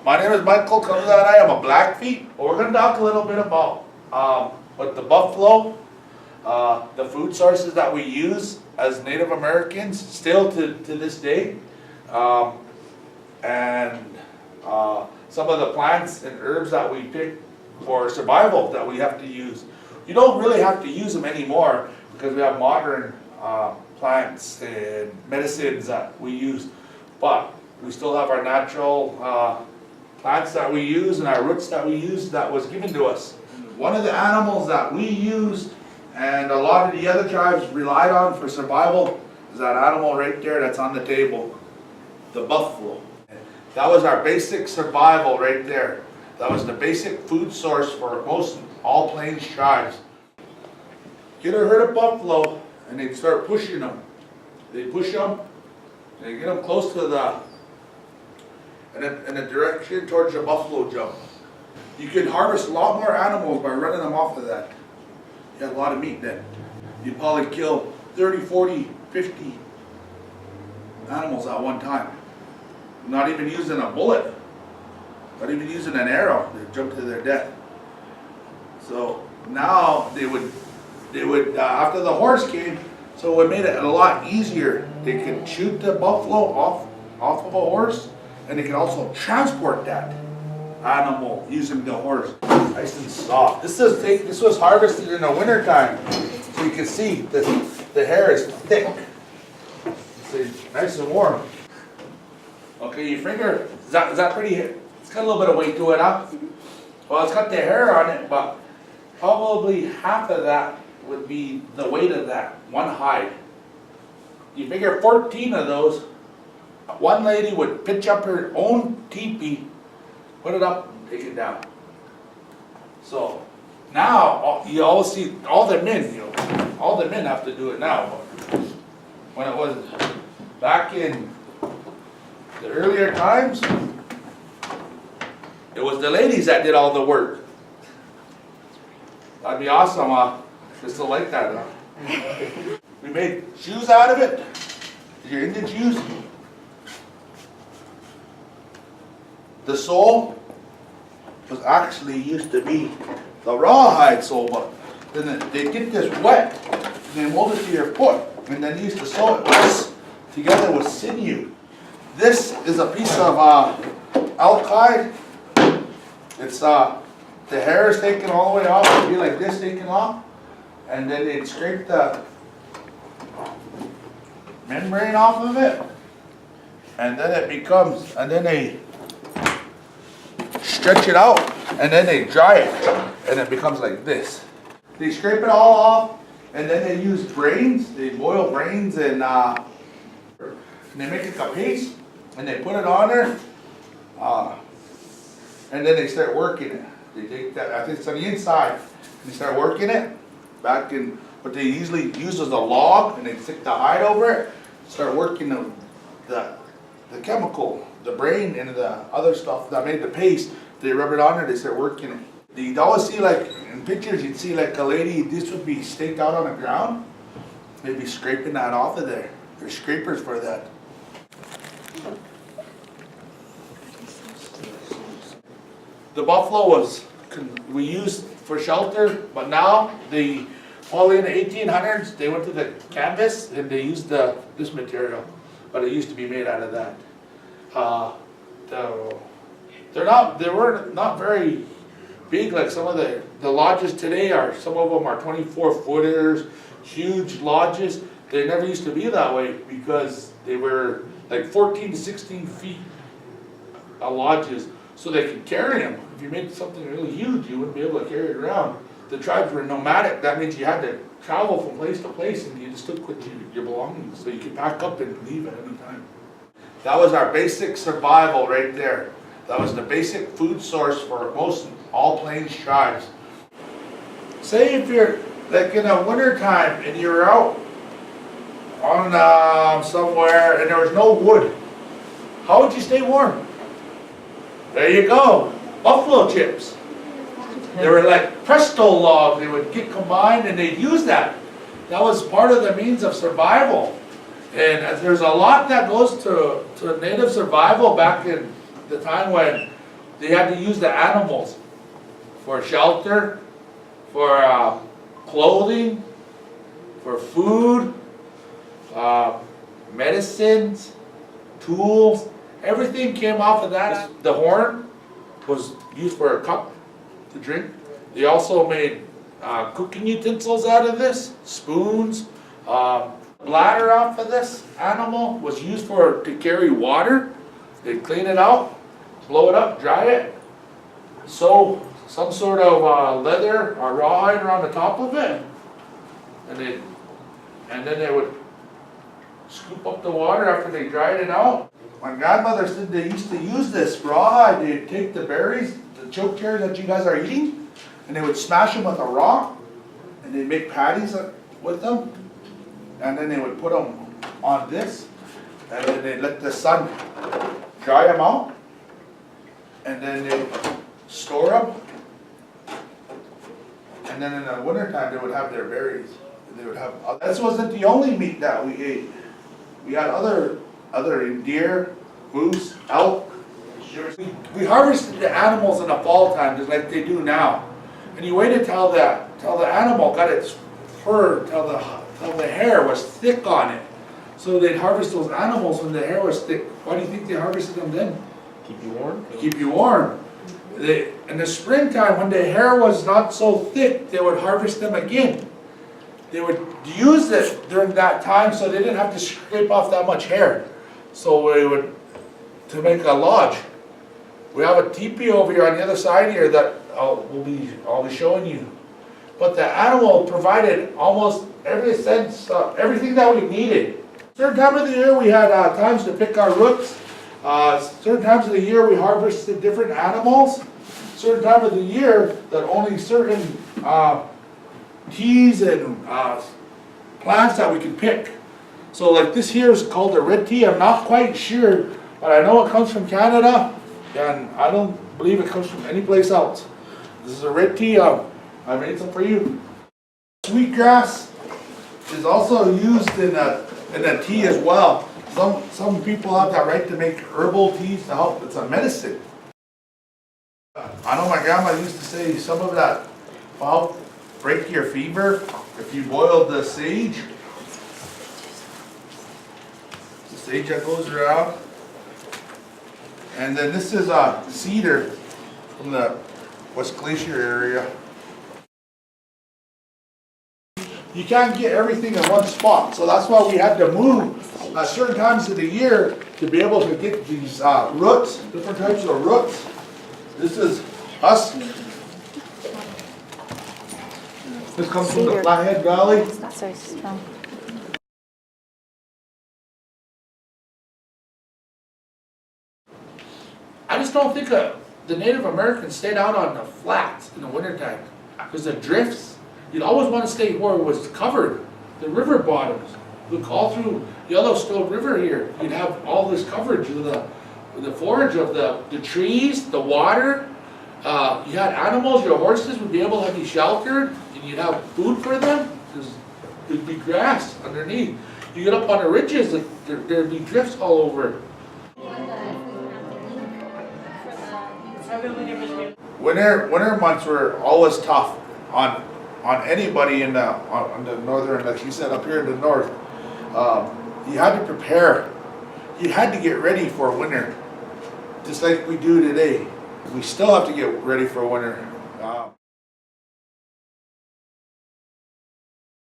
My name is Michael Kamzad. I am a Blackfeet. We're going to talk a little bit about with the buffalo, the food sources that we use as Native Americans still to this day, and some of the plants and herbs that we pick for survival that we have to use. You don't really have to use them anymore because we have modern plants and medicines that we use, but we still have our natural plants that we use and our roots that we use that was given to us. One of the animals that we used and a lot of the other tribes relied on for survival is that animal right there that's on the table, the buffalo. That was our basic survival right there. That was the basic food source for most all Plains tribes. Get a herd of buffalo and they'd start pushing them. They push them, they get them close to the in a direction towards the buffalo jump. You can harvest a lot more animals by running them off of that. You had a lot of meat then. You'd probably kill 30, 40, 50 animals at one time. Not even using a bullet. Not even using an arrow. They'd jump to their death. So now they would after the horse came, so it made it a lot easier. They could shoot the buffalo off of a horse, and they could also transport that animal using the horse. Nice and soft. This was harvested in the winter time, so you can see the hair is thick. It's nice and warm. Okay, your finger is that pretty? It's got a little bit of weight to it, huh? Well, it's got the hair on it, but probably half of that would be the weight of that one hide. You figure 14 of those. One lady would pitch up her own teepee, put it up, and take it down. So now you always see all the men, all the men have to do it now. But when it was back in the earlier times, it was the ladies that did all the work. That'd be awesome, just to like that, huh? We made shoes out of it. Your Indian shoes. The sole was actually used to be the rawhide sole, but then they get this wet and they mold it to your foot, and then they used to sew it with this together with sinew. This is a piece of elk hide. It's the hair is taken all the way off. It'd be like this taken off, and then they'd scrape the membrane off of it, and then it becomes, and then they stretch it out, and then they dry it, and it becomes like this. They scrape it all off, and then they use brains. They boil brains and they make it a paste, and they put it on there, and then they start working it. They take that, I think it's on the inside, and they start working it back in what they usually use as a log, and they stick the hide over it, start working the chemical, the brain and the other stuff that made the paste. They rub it on there, they start working it. You'd always see, like in pictures, you'd see like a lady, this would be staked out on the ground. They'd be scraping that off of there. There's scrapers for that. The buffalo we used for shelter, but now probably in the 1800s, they went to the canvas and they used this material, but it used to be made out of that. They were not very big like some of the lodges today are. Some of them are 24-footers, huge lodges. They never used to be that way because they were like 14 to 16 feet lodges, so they could carry them. If you made something really huge, you wouldn't be able to carry it around. The tribes were nomadic. That means you had to travel from place to place, and you just took with your belongings, so you could pack up and leave at any time. That was our basic survival right there. That was the basic food source for most all Plains tribes. Say if you're like in the winter time and you're out on somewhere and there was no wood, how would you stay warm? There you go, buffalo chips. They were like Presto logs. They would get combined and they'd use that. That was part of the means of survival. And there's a lot that goes to native survival back in the time when they had to use the animals for shelter, for clothing, for food, medicines, tools, everything came off of that. The horn was used for a cup to drink. They also made cooking utensils out of this, spoons. Bladder off of this animal was used to carry water. They'd clean it out, blow it up, dry it, sew some sort of leather or rawhide around the top of it, and then they would scoop up the water after they dried it out. My grandmother said they used to use this rawhide. They'd take the berries, the choke cherries that you guys are eating, and they would smash them with a rock, and they'd make patties with them, and then they would put them on this, and then they'd let the sun dry them out, and then they'd store them, and then in the wintertime they would have their berries. They would have. This wasn't the only meat that we ate. We had other deer, moose, elk. We harvested the animals in the fall time just like they do now. And you waited till the animal got its fur, till the hair was thick on it. So they'd harvest those animals when the hair was thick. Why do you think they harvested them then? Keep you warm? Keep you warm. In the springtime, when the hair was not so thick, they would harvest them again. They would use it during that time so they didn't have to scrape off that much hair. So we would, to make a lodge. We have a teepee over here on the other side here that I'll be showing you. But the animal provided almost everything that we needed. Certain time of the year we had times to pick our roots. Certain times of the year we harvested different animals. Certain time of the year that only certain teas and plants that we could pick. So like this here is called a red tea. I'm not quite sure, but I know it comes from Canada, and I don't believe it comes from any place else. This is a red tea. I made some for you. Sweetgrass is also used in a tea as well. Some people have that right to make herbal teas to help. It's a medicine. I know my grandma used to say some of that will help break your fever if you boiled the sage. The sage that goes around. And then this is cedar from the West Glacier area. You can't get everything in one spot, so that's why we had to move at certain times of the year to be able to get these roots, different types of roots. This is husk. This comes from the Flathead Valley. It's not so strong. I just don't think the Native Americans stayed out on the flats in the wintertime because the drifts. You'd always want to stay where it was covered, the river bottoms. Look all through Yellowstone River here. You'd have all this coverage of the forage of the trees, the water. You had animals, your horses would be able to be sheltered, and you'd have food for them because there'd be grass underneath. You get up on the ridges, there'd be drifts all over. Winter months were always tough on anybody on the northern, like you said, up here in the north. You had to prepare. You had to get ready for winter, just like we do today. We still have to get ready for winter.